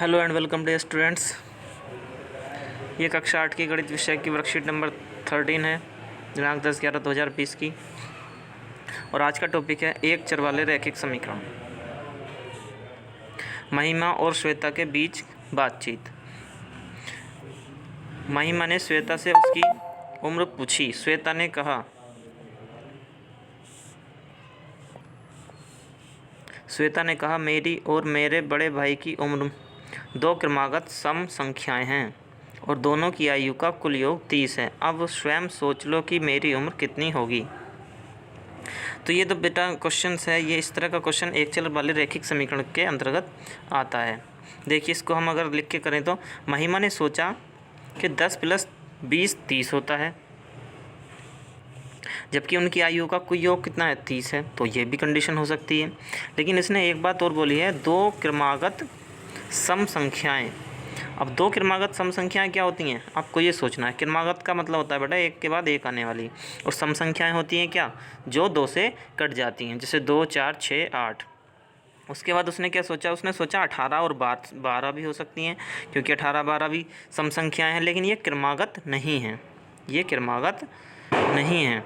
Hello and welcome day students. ये कक्षा 8 की गणित विषय की वर्कशीट नंबर 13 है, दिनांक 10/11/2020 की। और आज का टॉपिक है एक चर वाले रैखिक समीकरण। महिमा और श्वेता के बीच बातचीत। महिमा ने श्वेता से उसकी उम्र पूछी। श्वेता ने कहा मेरी और मेरे बड़े भाई की उम्र दो क्रमागत सम संख्याएं हैं और दोनों की आयु का कुल योग 30 है। अब स्वयं सोच लो कि मेरी उम्र कितनी होगी। तो ये तो बेटा क्वेश्चन है, ये इस तरह का क्वेश्चन एक चर वाले रैखिक समीकरण के अंतर्गत आता है। देखिए, इसको हम अगर लिख के करें तो महिमा ने सोचा कि 10 + 20 30 होता है, जबकि उनकी आयु का कुल योग कितना है 30 है। तो ये भी कंडीशन हो सकती है। लेकिन इसने एक बात और बोली है, दो क्रमागत सम संख्याएं। अब दो क्रमागत सम संख्याएं क्या होती हैं, आपको ये सोचना है। क्रमागत का मतलब होता है बेटा एक के बाद एक आने वाली, और सम संख्याएं होती हैं क्या, जो दो से कट जाती हैं, जैसे 2 4 6 8। उसके बाद उसने क्या सोचा, उसने सोचा 18 और 12 भी हो सकती हैं, क्योंकि 18 12 भी सम संख्याएँ हैं, लेकिन ये क्रमागत नहीं हैं। ये क्रमागत नहीं हैं,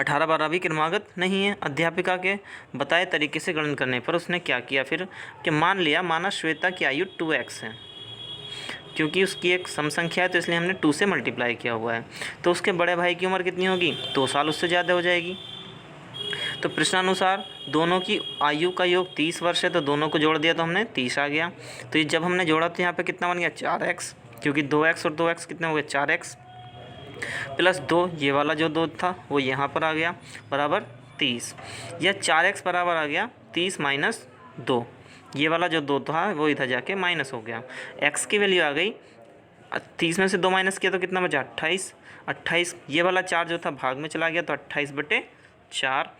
18 12 भी क्रमागत नहीं है। अध्यापिका के बताए तरीके से गणन करने पर उसने क्या किया फिर कि माना श्वेता की आयु 2x है, क्योंकि उसकी एक सम संख्या है तो इसलिए हमने 2 से मल्टीप्लाई किया हुआ है। तो उसके बड़े भाई की उम्र कितनी होगी, 2 साल उससे ज़्यादा हो जाएगी। तो प्रश्नानुसार दोनों की आयु का योग 30 वर्ष है, तो दोनों को जोड़ दिया तो हमने 30 आ गया। तो ये जब हमने जोड़ा तो यहाँ पे कितना बन गया 4x, क्योंकि 2x और 2x कितने हो गए 4x + 2, ये वाला जो 2 था वो यहाँ पर आ गया बराबर 30। यह 4x बराबर आ गया 30 - 2, ये वाला जो 2 था वो इधर जाके माइनस हो गया। x की वैल्यू आ गई 30 में से 2 माइनस किया तो कितना बचा 28। ये वाला 4 जो था भाग में चला गया तो 28/4।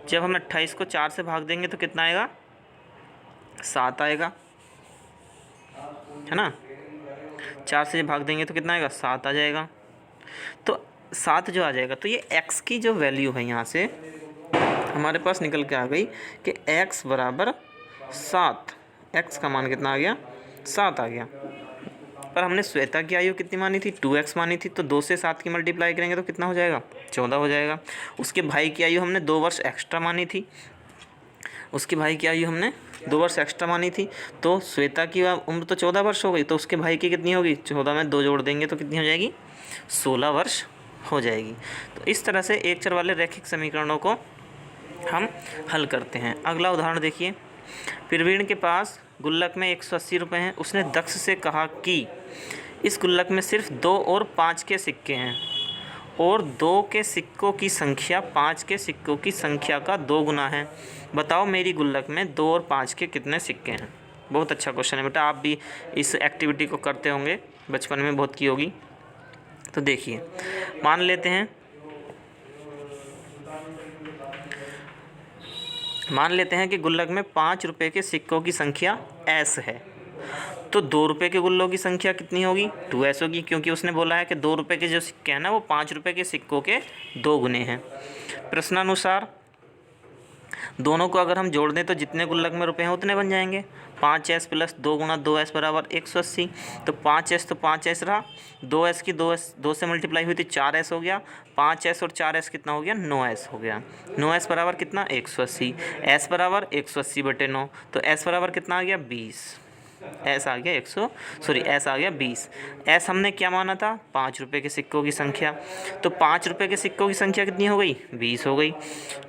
जब हम 28 को 4 से भाग देंगे तो कितना आएगा 7 आएगा, है ना। 4 से भाग देंगे तो कितना आएगा 7 आ जाएगा। तो 7 जो आ जाएगा, तो ये x की जो वैल्यू है यहाँ से हमारे पास निकल के आ गई कि x बराबर 7। x का मान कितना आ गया 7 आ गया। पर हमने श्वेता की आयु कितनी मानी थी 2x मानी थी, तो 2 से 7 की मल्टीप्लाई करेंगे तो कितना हो जाएगा 14 हो जाएगा। उसके भाई की आयु हमने 2 वर्ष एक्स्ट्रा मानी थी, उसके भाई की आयु हमने 2 वर्ष एक्स्ट्रा मानी थी, तो श्वेता की उम्र तो 14 वर्ष हो गई, तो उसके भाई की कितनी होगी 14 में 2 जोड़ देंगे तो कितनी हो जाएगी 16 वर्ष हो जाएगी। तो इस तरह से एक चर वाले रैखिक समीकरणों को हम हल करते हैं। अगला उदाहरण देखिए। प्रवीण के पास गुल्लक में 180 रुपये हैं। उसने दक्ष से कहा कि इस गुल्लक में सिर्फ 2 और 5 के सिक्के हैं और 2 के सिक्कों की संख्या 5 के सिक्कों की संख्या का 2 गुना है। बताओ मेरी गुल्लक में 2 और 5 के कितने सिक्के हैं। बहुत अच्छा क्वेश्चन है बेटा, आप भी इस एक्टिविटी को करते होंगे, बचपन में बहुत की होगी। तो देखिए, मान लेते हैं कि गुल्लक में 5 रुपये के सिक्कों की संख्या s है, तो 2 रुपये के गुल्लों की संख्या कितनी होगी 2s होगी, क्योंकि उसने बोला है कि 2 रुपये के जो सिक्के हैं ना वो 5 रुपये के सिक्कों के 2 गुने हैं। प्रश्नानुसार दोनों को अगर हम जोड़ दें तो जितने गुल्लक में रुपए हैं उतने बन जाएंगे। 5s + 2 × 2s बराबर 180। तो 5s तो 5s रहा, 2s की 2 से मल्टीप्लाई हुई थी 4s हो गया, 5s और 4s कितना हो गया 9s हो गया। 9s बराबर कितना 180, s बराबर 180/9, तो s बराबर कितना आ गया 20। s आ गया s आ गया 20। s हमने क्या माना था 5 रुपये के सिक्कों की संख्या, तो 5 रुपये के सिक्कों की संख्या कितनी हो गई 20 हो गई।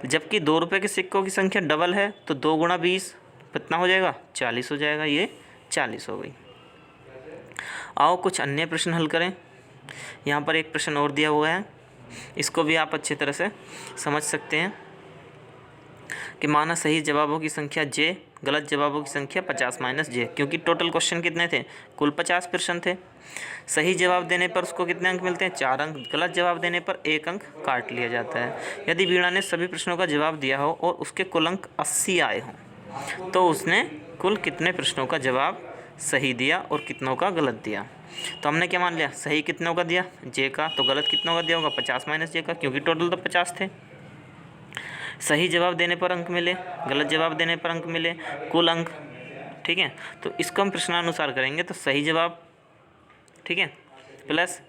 जबकि 2 रुपये के सिक्कों की संख्या डबल है, तो 2 × 20 कितना हो जाएगा 40 हो जाएगा, ये 40 हो गई। आओ कुछ अन्य प्रश्न हल करें। यहाँ पर एक प्रश्न और दिया हुआ है, इसको भी आप अच्छी तरह से समझ सकते हैं कि माना सही जवाबों की संख्या j, गलत जवाबों की संख्या 50 - j, क्योंकि टोटल क्वेश्चन कितने थे कुल 50 प्रश्न थे। सही जवाब देने पर उसको कितने अंक मिलते हैं 4 अंक, गलत जवाब देने पर 1 अंक काट लिया जाता है। यदि वीणा ने सभी प्रश्नों का जवाब दिया हो और उसके कुल अंक 80 आए हों तो उसने कुल कितने प्रश्नों का जवाब सही दिया और कितनों का गलत दिया। तो हमने क्या मान लिया सही कितनों का दिया j का, तो गलत कितनों का दिया होगा 50 - j का, क्योंकि टोटल तो 50 थे। सही जवाब देने पर अंक मिले, गलत जवाब देने पर अंक मिले, कुल अंक ठीक है। तो इसको हम प्रश्नानुसार करेंगे तो सही जवाब, ठीक है, प्लस,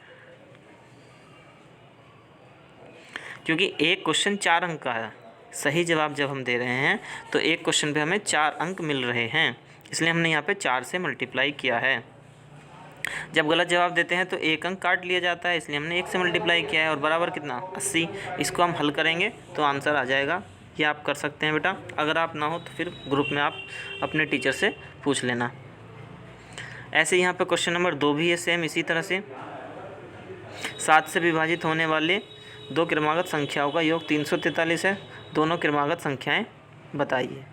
क्योंकि एक क्वेश्चन 4 अंक का है, सही जवाब जब हम दे रहे हैं तो एक क्वेश्चन पे हमें 4 अंक मिल रहे हैं, इसलिए हमने यहाँ पे 4 से मल्टीप्लाई किया है। जब गलत जवाब देते हैं तो 1 अंक काट लिया जाता है, इसलिए हमने 1 से मल्टीप्लाई किया है, और बराबर कितना, 80। इसको हम हल करेंगे तो आंसर आ जाएगा। ये आप कर सकते हैं बेटा, अगर आप ना हो तो फिर ग्रुप में आप अपने टीचर से पूछ लेना। ऐसे यहाँ पे क्वेश्चन नंबर 2 भी है सेम इसी तरह से। 7 से विभाजित होने वाले दो क्रमागत संख्याओं का योग 343 है, दोनों क्रमागत संख्याएं बताइए।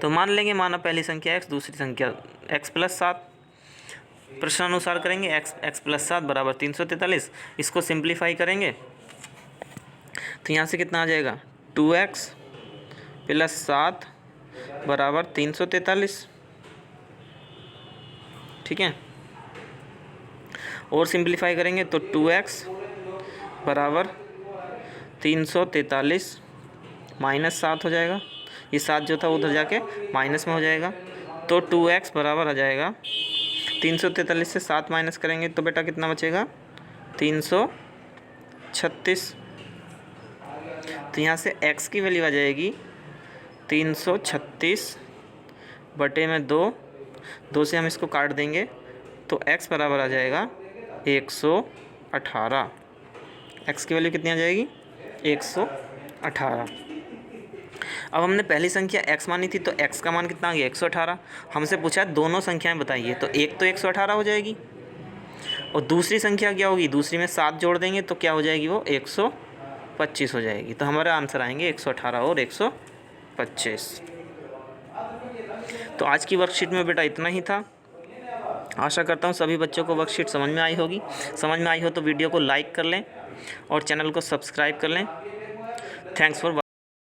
तो मान लेंगे, माना पहली संख्या x, दूसरी संख्या x + 7, प्रश्नानुसार करेंगे। x + 7 बराबर 343, इसको सिंप्लीफाई करेंगे तो यहाँ से कितना आ जाएगा, 2x + 7 बराबर 343, ठीक है। और सिंप्लीफाई करेंगे तो 2x बराबर 343 -7 हो जाएगा, ये 7 जो था उधर जाके माइनस में हो जाएगा, तो 2x बराबर आ जाएगा 343 से 7 माइनस करेंगे तो बेटा कितना बचेगा, 336। तो यहाँ से x की वैल्यू आ जाएगी 336 बटे में 2 से हम इसको काट देंगे तो x बराबर आ जाएगा 118। x की वैल्यू कितनी आ जाएगी, 118। अब हमने पहली संख्या x मानी थी तो x का मान कितना आ गया, 118। हमसे पूछा है दोनों संख्याएं बताइए, तो एक तो 118 हो जाएगी, और दूसरी संख्या क्या होगी, दूसरी में 7 जोड़ देंगे तो क्या हो जाएगी, वो 125 हो जाएगी। तो हमारा आंसर आएंगे 118 और 125। तो आज की वर्कशीट में बेटा इतना ही था। आशा करता हूँ सभी बच्चों को वर्कशीट समझ में आई होगी। समझ में आई हो तो वीडियो को लाइक कर लें और चैनल को सब्सक्राइब कर लें। Thanks for